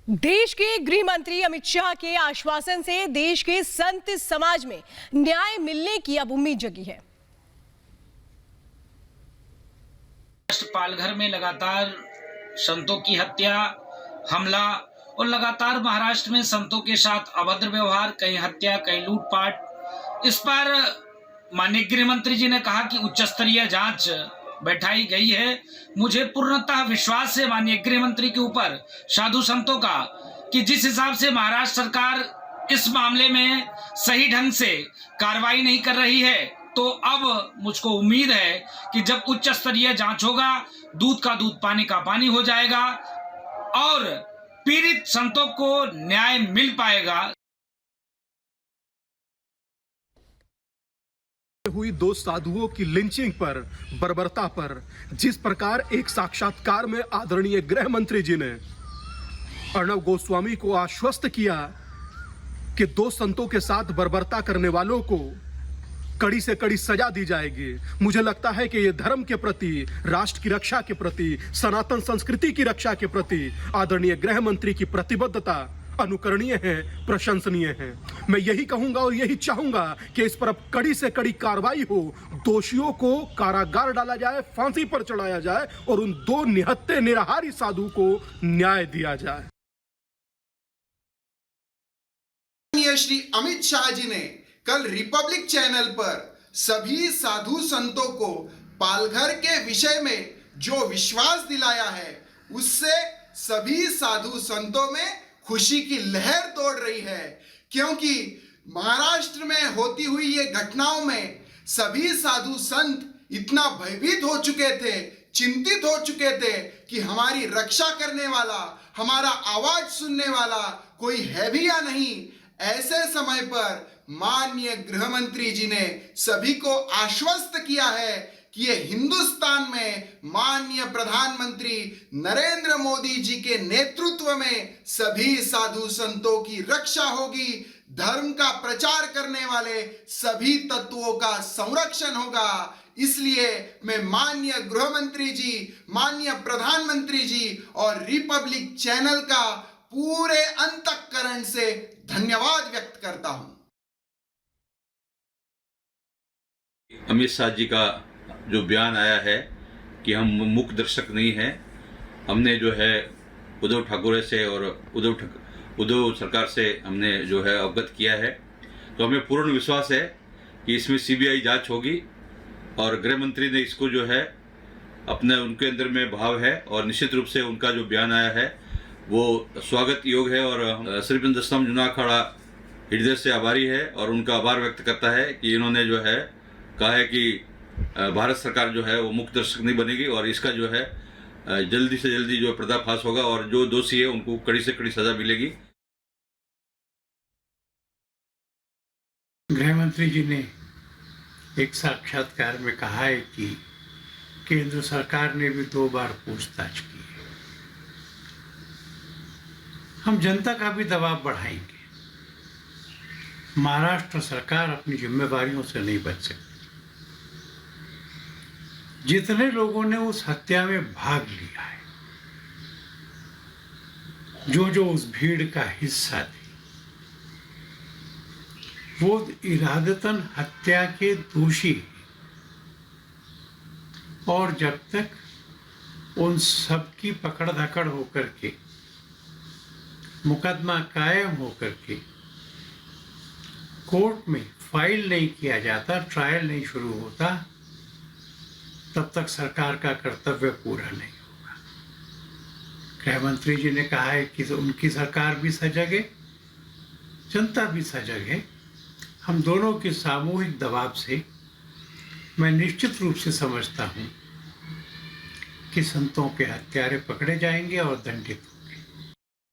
देश के गृह मंत्री अमित शाह के आश्वासन से देश के संत समाज में न्याय मिलने की अब उम्मीद जगी है। पालघर में लगातार संतों की हत्या, हमला और लगातार महाराष्ट्र में संतों के साथ अभद्र व्यवहार, कहीं हत्या, कहीं लूटपाट। इस पर माननीय गृह मंत्री जी ने कहा कि उच्च स्तरीय जांच बैठाई गई है। मुझे पूर्णतः विश्वास है माननीय गृह मंत्री के ऊपर, साधु संतों का, कि जिस हिसाब से महाराष्ट्र सरकार इस मामले में सही ढंग से कार्रवाई नहीं कर रही है, तो अब मुझको उम्मीद है कि जब उच्च स्तरीय जांच होगा, दूध का दूध पानी का पानी हो जाएगा और पीड़ित संतों को न्याय मिल पाएगा। हुई दो साधुओं की लिंचिंग पर, बर्बरता पर जिस प्रकार एक साक्षात्कार में आदरणीय गृह मंत्री जी ने अर्णव गोस्वामी को आश्वस्त किया कि दो संतों के साथ बर्बरता करने वालों को कड़ी से कड़ी सजा दी जाएगी, मुझे लगता है कि यह धर्म के प्रति, राष्ट्र की रक्षा के प्रति, सनातन संस्कृति की रक्षा के प्रति आदरणीय गृह मंत्री की प्रतिबद्धता अनुकरणीय है, प्रशंसनीय है। मैं यही कहूंगा और यही चाहूंगा कि इस पर अब कड़ी से कड़ी कार्रवाई हो, दोषियों को कारागार डाला जाए, फांसी पर चढ़ाया जाए और उन दो निहत्थे निराहारी साधु को न्याय दिया जाए। श्री अमित शाह जी ने कल रिपब्लिक चैनल पर सभी साधु संतों को पालघर के विषय में जो विश्वास दिलाया है, उससे सभी साधु संतों में खुशी की लहर दौड़ रही है, क्योंकि महाराष्ट्र में होती हुई ये घटनाओं में सभी साधु संत इतना भयभीत हो चुके थे, चिंतित हो चुके थे कि हमारी रक्षा करने वाला, हमारा आवाज सुनने वाला कोई है भी या नहीं। ऐसे समय पर माननीय गृह मंत्री जी ने सभी को आश्वस्त किया है कि ये हिंदुस्तान में माननीय प्रधानमंत्री नरेंद्र मोदी जी के नेतृत्व में सभी साधु संतों की रक्षा होगी, धर्म का प्रचार करने वाले सभी तत्वों का संरक्षण होगा। इसलिए मैं माननीय गृह मंत्री जी, माननीय प्रधानमंत्री जी और रिपब्लिक चैनल का पूरे अंतःकरण से धन्यवाद व्यक्त करता हूं। अमित शाह जी का जो बयान आया है कि हम मूक दर्शक नहीं हैं, हमने जो है उद्धव ठाकरे से और उद्धव सरकार से हमने जो है अवगत किया है, तो हमें पूर्ण विश्वास है कि इसमें सीबीआई जांच होगी और गृह मंत्री ने इसको जो है अपने उनके अंदर में भाव है और निश्चित रूप से उनका जो बयान आया है वो स्वागत योग है। और श्री दस्ताम जुना अखाड़ा हृदय से आभारी है और उनका आभार व्यक्त करता है कि इन्होंने जो है कहा है कि भारत सरकार जो है वो मुक्त दर्शक नहीं बनेगी और इसका जो है जल्दी से जल्दी जो पर्दाफाश होगा और जो दोषी है उनको कड़ी से कड़ी सजा मिलेगी। गृह मंत्री जी ने एक साक्षात्कार में कहा है कि केंद्र सरकार ने भी 2 बार पूछताछ की है। हम जनता का भी दबाव बढ़ाएंगे। महाराष्ट्र सरकार अपनी जिम्मेदारियों से नहीं बच सकती। जितने लोगों ने उस हत्या में भाग लिया है, जो उस भीड़ का हिस्सा थे, वो इरादतन हत्या के दोषी हैं और जब तक उन सब की पकड़ धकड़ होकर के मुकदमा कायम होकर के कोर्ट में फाइल नहीं किया जाता, ट्रायल नहीं शुरू होता, तब तक सरकार का कर्तव्य पूरा नहीं होगा। गृह मंत्री जी ने कहा है कि उनकी सरकार भी सजग है, जनता भी सजग है। हम दोनों के सामूहिक दबाव से मैं निश्चित रूप से समझता हूं कि संतों के हत्यारे पकड़े जाएंगे और दंडित